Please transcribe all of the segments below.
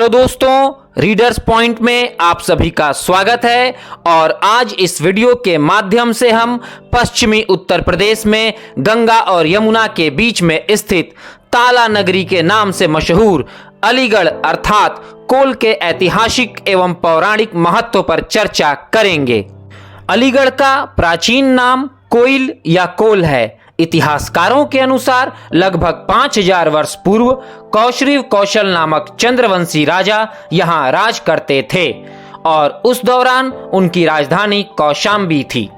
तो दोस्तों, readers point में आप सभी का स्वागत है और आज इस वीडियो के माध्यम से हम पश्चिमी उत्तर प्रदेश में गंगा और यमुना के बीच में स्थित ताला नगरी के नाम से मशहूर अलीगढ़ अर्थात कोल के ऐतिहासिक एवं पौराणिक महत्व पर चर्चा करेंगे। अलीगढ़ का प्राचीन नाम कोइल या कोल है। इतिहासकारों के अनुसार लगभग 5000 वर्ष पूर्व कौशरिव कौशल नामक चंद्रवंशी राजा यहाँ राज करते थे और उस दौरान उनकी राजधानी कौशाम्बी थी।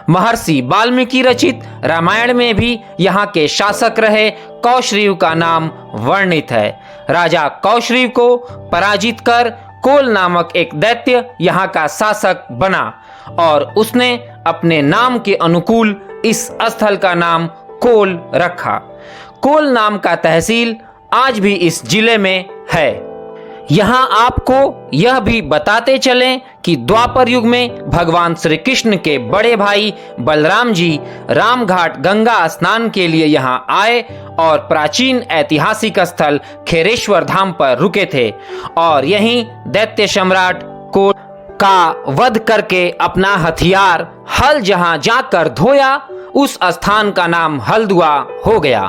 महर्षि वाल्मीकि रचित रामायण में भी यहाँ के शासक रहे कौशरिव का नाम वर्णित है। राजा कौशरिव को पराजित कर कोल नामक एक दैत्य यहाँ का शासक बना और उसने अपने नाम के अनुकूल इस स्थल का नाम कोल रखा। कोल नाम का तहसील आज भी इस जिले में है। यहाँ आपको यह भी बताते चलें कि द्वापर युग में भगवान श्री कृष्ण के बड़े भाई बलराम जी रामघाट गंगा स्नान के लिए यहाँ आए और प्राचीन ऐतिहासिक स्थल खेरेश्वर धाम पर रुके थे और यहीं दैत्य सम्राट कोल का वध करके अपना हथियार हल जहां जाकर धोया, उस स्थान का नाम हल्द्वां हो गया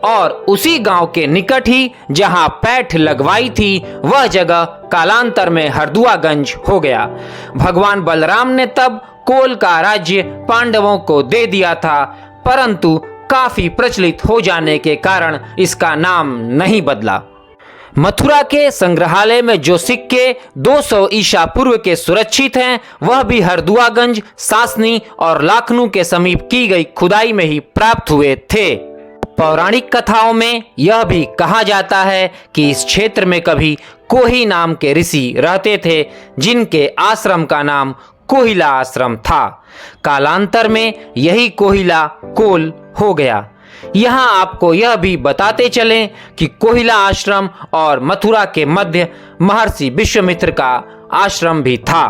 और उसी गांव के निकट ही जहां पैठ लगवाई थी वह जगह कालांतर में हरदुआगंज हो गया। भगवान बलराम ने तब कोल का राज्य पांडवों को दे दिया था, परंतु काफी प्रचलित हो जाने के कारण इसका नाम नहीं बदला। मथुरा के संग्रहालय में जो सिक्के 200 ईसा पूर्व के सुरक्षित हैं, वह भी हरदुआगंज, सासनी और लाखनू के समीप की गई खुदाई में ही प्राप्त हुए थे। पौराणिक कथाओं में यह भी कहा जाता है कि इस क्षेत्र में कभी कोही नाम के ऋषि रहते थे, जिनके आश्रम का नाम कोहिला आश्रम था। कालांतर में यही कोहिला कोल हो गया। यहाँ आपको यह भी बताते चलें कि कोहिला आश्रम और मथुरा के मध्य महर्षि विश्वामित्र का आश्रम भी था।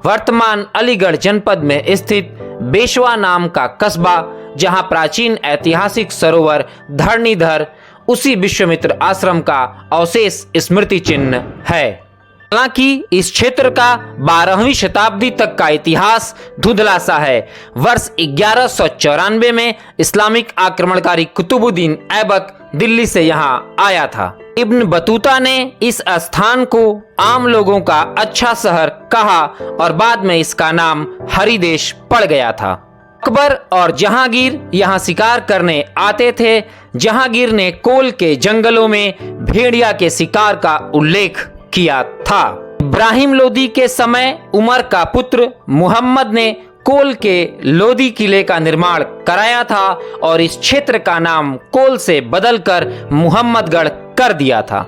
वर्तमान अलीगढ़ जनपद में स्थित बेशवा नाम का कस्बा, जहाँ प्राचीन ऐतिहासिक सरोवर धरणीधर उसी विश्वामित्र आश्रम का अवशेष स्मृति चिन्ह है। हालांकि इस क्षेत्र का 12वीं शताब्दी तक का इतिहास धुंधला सा है। वर्ष 1194 में इस्लामिक आक्रमणकारी कुतुबुद्दीन ऐबक दिल्ली से यहाँ आया था। इब्न बतूता ने इस स्थान को आम लोगों का अच्छा शहर कहा और बाद में इसका नाम हरिदेश पड़ गया था। अकबर और जहांगीर यहाँ शिकार करने आते थे। जहांगीर ने कोल के जंगलों में भेड़िया के शिकार का उल्लेख किया था। इब्राहिम लोदी के समय उमर का पुत्र मुहम्मद ने कोल के लोदी किले का निर्माण कराया था और इस क्षेत्र का नाम कोल से बदलकर मुहम्मदगढ़ कर दिया था।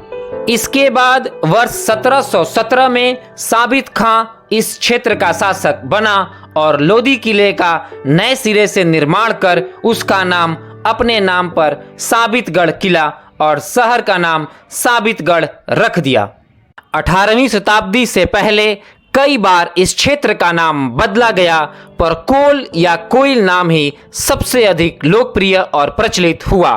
इसके बाद वर्ष 1717 में साबित खां इस क्षेत्र का शासक बना और लोदी किले का नए सिरे से निर्माण कर उसका नाम अपने नाम पर साबितगढ़ किला और शहर का नाम साबितगढ़ रख दिया। 18वीं शताब्दी से पहले कई बार इस क्षेत्र का नाम बदला गया, पर कोल या कोइल नाम ही सबसे अधिक लोकप्रिय और प्रचलित हुआ।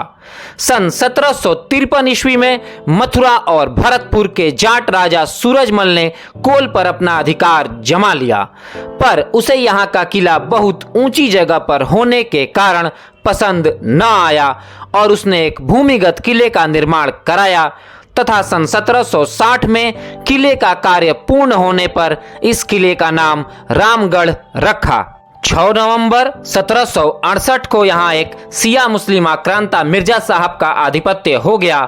सन 1753 ईस्वी में मथुरा और भरतपुर के जाट राजा सूरजमल ने कोल पर अपना अधिकार जमा लिया, पर उसे यहाँ का किला बहुत ऊंची जगह पर होने के कारण पसंद न आया और उसने एक भूमिगत किले का निर्माण कराया तथा सन 1760 में किले का कार्य पूर्ण होने पर इस किले का नाम रामगढ़ रखा। 6 नवंबर 1768 को यहाँ एक सिया मुस्लिम आक्रांता मिर्जा साहब का आधिपत्य हो गया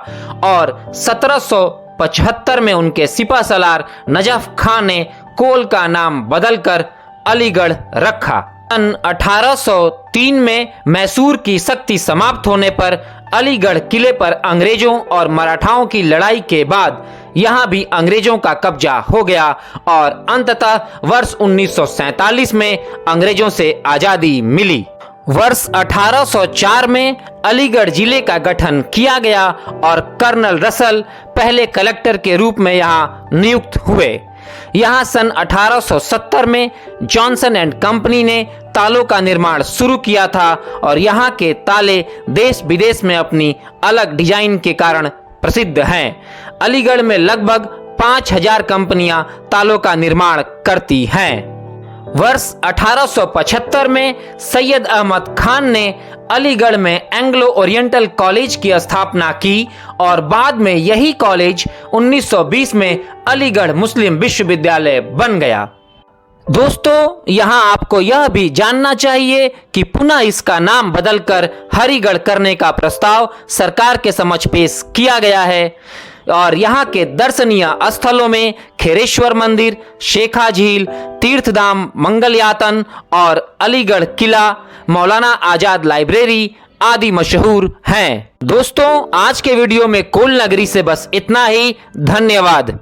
और 1775 में उनके सिपह सलार नजफ खां ने कोल का नाम बदलकर अलीगढ़ रखा। सन 1803 में मैसूर की शक्ति समाप्त होने पर अलीगढ़ किले पर अंग्रेजों और मराठाओं की लड़ाई के बाद यहाँ भी अंग्रेजों का कब्जा हो गया और अंततः वर्ष 1947 में अंग्रेजों से आजादी मिली। वर्ष 1804 में अलीगढ़ जिले का गठन किया गया और कर्नल रसल पहले कलेक्टर के रूप में यहाँ नियुक्त हुए। यहाँ सन 1870 में जॉनसन एंड कंपनी ने तालों का निर्माण शुरू किया था और यहाँ के ताले देश विदेश में अपनी अलग डिजाइन के कारण प्रसिद्ध हैं। अलीगढ़ में लगभग 5000 कंपनियां तालों का निर्माण करती हैं। वर्ष 1875 में सैयद अहमद खान ने अलीगढ़ में एंग्लो ओरिएंटल कॉलेज की स्थापना की और बाद में यही कॉलेज 1920 में अलीगढ़ मुस्लिम विश्वविद्यालय बन गया। दोस्तों, यहां आपको यह भी जानना चाहिए कि पुनः इसका नाम बदलकर हरिगढ़ करने का प्रस्ताव सरकार के समक्ष पेश किया गया है और यहाँ के दर्शनीय स्थलों में खेरेश्वर मंदिर, शेखा झील, तीर्थधाम, मंगलयातन और अलीगढ़ किला, मौलाना आजाद लाइब्रेरी आदि मशहूर हैं। दोस्तों, आज के वीडियो में कोल नगरी से बस इतना ही। धन्यवाद।